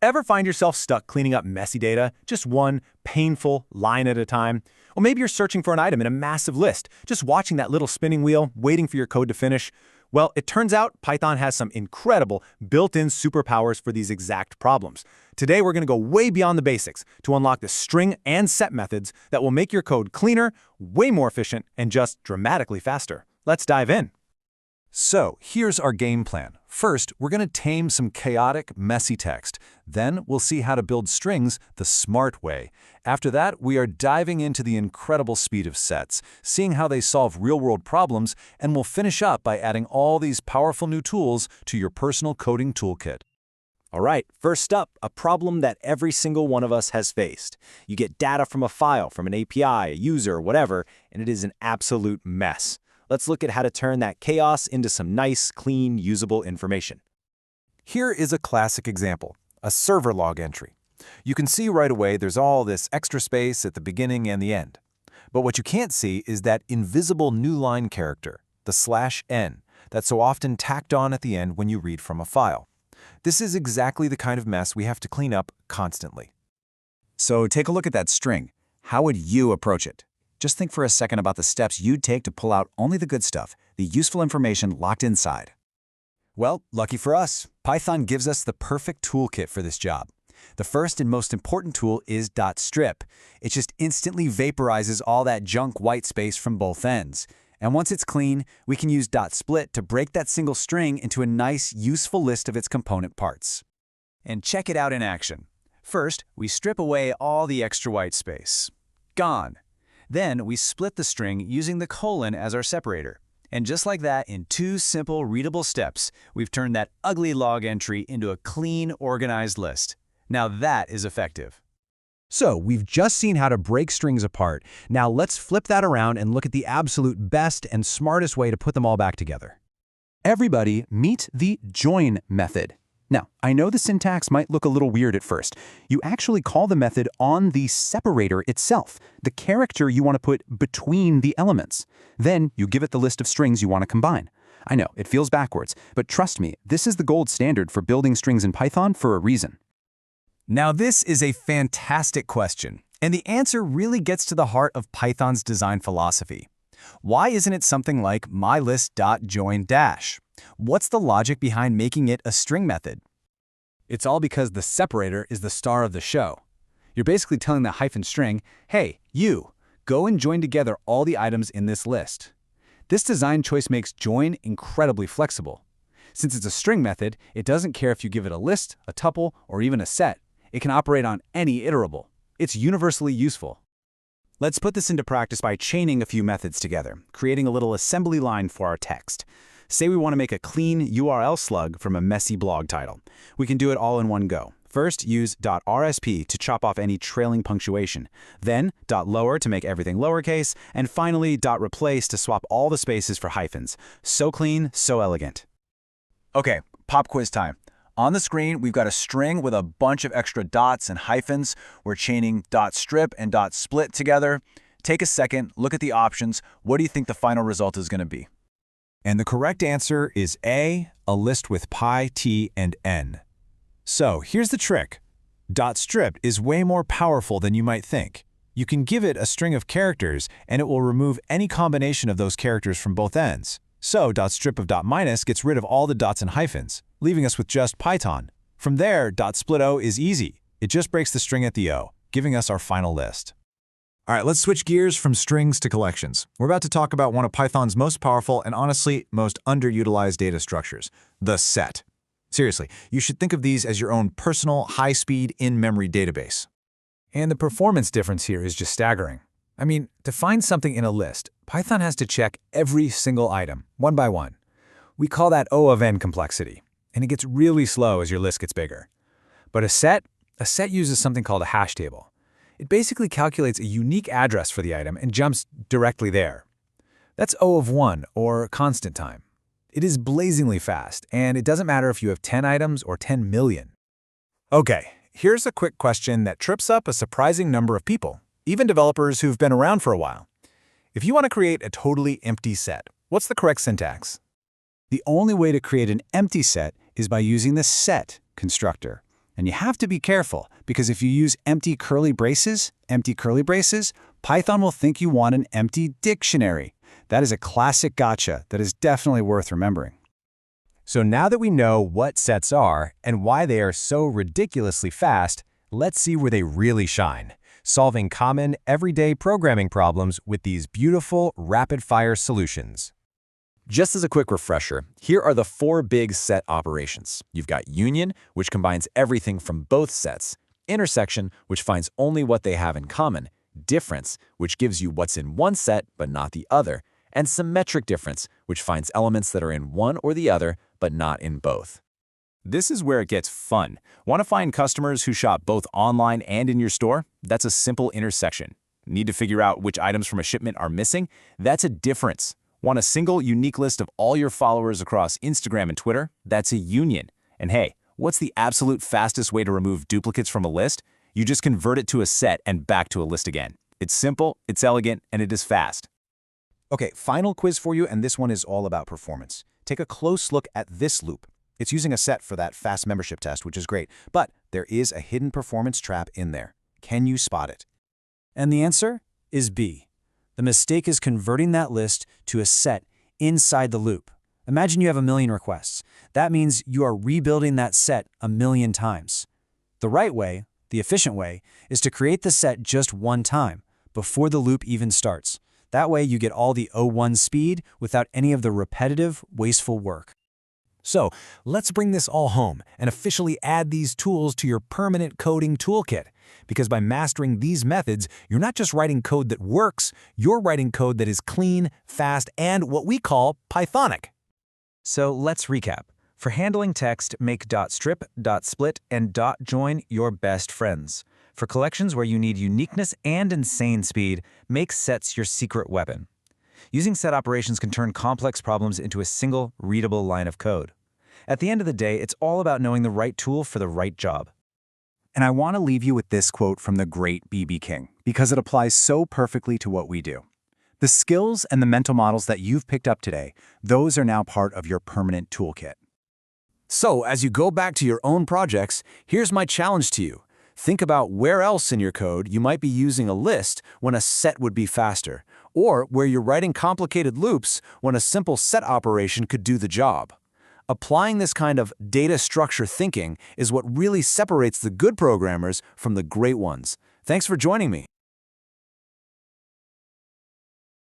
Ever find yourself stuck cleaning up messy data, just one painful line at a time? Or maybe you're searching for an item in a massive list, just watching that little spinning wheel, waiting for your code to finish. Well, it turns out Python has some incredible built-in superpowers for these exact problems. Today, we're going to go way beyond the basics to unlock the string and set methods that will make your code cleaner, way more efficient, and just dramatically faster. Let's dive in. So here's our game plan. First, we're going to tame some chaotic, messy text. Then we'll see how to build strings the smart way. After that, we are diving into the incredible speed of sets, seeing how they solve real-world problems, and we'll finish up by adding all these powerful new tools to your personal coding toolkit. All right, first up, a problem that every single one of us has faced. You get data from a file, from an API, a user, whatever, and it is an absolute mess. Let's look at how to turn that chaos into some nice, clean, usable information. Here is a classic example, a server log entry. You can see right away there's all this extra space at the beginning and the end. But what you can't see is that invisible new line character, the /n, that's so often tacked on at the end when you read from a file. This is exactly the kind of mess we have to clean up constantly. So take a look at that string. How would you approach it? Just think for a second about the steps you'd take to pull out only the good stuff, the useful information locked inside. Well, lucky for us, Python gives us the perfect toolkit for this job. The first and most important tool is .strip. It just instantly vaporizes all that junk white space from both ends. And once it's clean, we can use .split to break that single string into a nice, useful list of its component parts. And check it out in action. First, we strip away all the extra white space. Gone. Then we split the string using the colon as our separator. And just like that, in 2 simple, readable steps, we've turned that ugly log entry into a clean, organized list. Now that is effective. So we've just seen how to break strings apart. Now let's flip that around and look at the absolute best and smartest way to put them all back together. Everybody, meet the join method. Now, I know the syntax might look a little weird at first. You actually call the method on the separator itself, the character you want to put between the elements. Then you give it the list of strings you want to combine. I know, it feels backwards, but trust me, this is the gold standard for building strings in Python for a reason. Now this is a fantastic question, and the answer really gets to the heart of Python's design philosophy. Why isn't it something like mylist.join-? What's the logic behind making it a string method? It's all because the separator is the star of the show. You're basically telling the hyphen string, hey, you, go and join together all the items in this list. This design choice makes join incredibly flexible. Since it's a string method, it doesn't care if you give it a list, a tuple, or even a set. It can operate on any iterable. It's universally useful. Let's put this into practice by chaining a few methods together, creating a little assembly line for our text. Say we want to make a clean URL slug from a messy blog title. We can do it all in one go. First, use .rsp to chop off any trailing punctuation. Then, .lower to make everything lowercase. And finally, .replace to swap all the spaces for hyphens. So clean, so elegant. Okay, pop quiz time. On the screen, we've got a string with a bunch of extra dots and hyphens. We're chaining .strip and .split together. Take a second, look at the options. What do you think the final result is going to be? And the correct answer is A, a list with pi, t, and n. So here's the trick. .strip is way more powerful than you might think. You can give it a string of characters, and it will remove any combination of those characters from both ends. So .strip of .minus gets rid of all the dots and hyphens, leaving us with just Python. From there, .splito is easy. It just breaks the string at the O, giving us our final list. All right, let's switch gears from strings to collections. We're about to talk about one of Python's most powerful and honestly most underutilized data structures, the set. Seriously, you should think of these as your own personal, high-speed, in-memory database. And the performance difference here is just staggering. I mean, to find something in a list, Python has to check every single item, one by one. We call that O of n complexity, and it gets really slow as your list gets bigger. But a set uses something called a hash table. It basically calculates a unique address for the item and jumps directly there. That's O of 1, or constant time. It is blazingly fast, and it doesn't matter if you have 10 items or 10 million. Okay, here's a quick question that trips up a surprising number of people, even developers who've been around for a while. If you want to create a totally empty set, what's the correct syntax? The only way to create an empty set is by using the set constructor. And you have to be careful, because if you use empty curly braces, Python will think you want an empty dictionary. That is a classic gotcha that is definitely worth remembering. So now that we know what sets are and why they are so ridiculously fast, let's see where they really shine, solving common, everyday programming problems with these beautiful, rapid-fire solutions. Just as a quick refresher, here are the 4 big set operations. You've got union, which combines everything from both sets, intersection, which finds only what they have in common, difference, which gives you what's in one set but not the other, and symmetric difference, which finds elements that are in one or the other but not in both. This is where it gets fun. Want to find customers who shop both online and in your store? That's a simple intersection. Need to figure out which items from a shipment are missing? That's a difference. Want a single, unique list of all your followers across Instagram and Twitter? That's a union. And hey, what's the absolute fastest way to remove duplicates from a list? You just convert it to a set and back to a list again. It's simple, it's elegant, and it is fast. Okay, final quiz for you, and this one is all about performance. Take a close look at this loop. It's using a set for that fast membership test, which is great, but there is a hidden performance trap in there. Can you spot it? And the answer is B. The mistake is converting that list to a set inside the loop. Imagine you have 1,000,000 requests. That means you are rebuilding that set 1,000,000 times. The right way, the efficient way, is to create the set just one time, before the loop even starts. That way you get all the O1 speed without any of the repetitive, wasteful work. So let's bring this all home and officially add these tools to your permanent coding toolkit. Because by mastering these methods, you're not just writing code that works, you're writing code that is clean, fast, and what we call Pythonic. So let's recap. For handling text, make .strip, .split, and .join your best friends. For collections where you need uniqueness and insane speed, make sets your secret weapon. Using set operations can turn complex problems into a single, readable line of code. At the end of the day, it's all about knowing the right tool for the right job. And I want to leave you with this quote from the great B.B. King, because it applies so perfectly to what we do. The skills and the mental models that you've picked up today, those are now part of your permanent toolkit. So, as you go back to your own projects, here's my challenge to you. Think about where else in your code you might be using a list when a set would be faster, or where you're writing complicated loops when a simple set operation could do the job. Applying this kind of data structure thinking is what really separates the good programmers from the great ones. Thanks for joining me.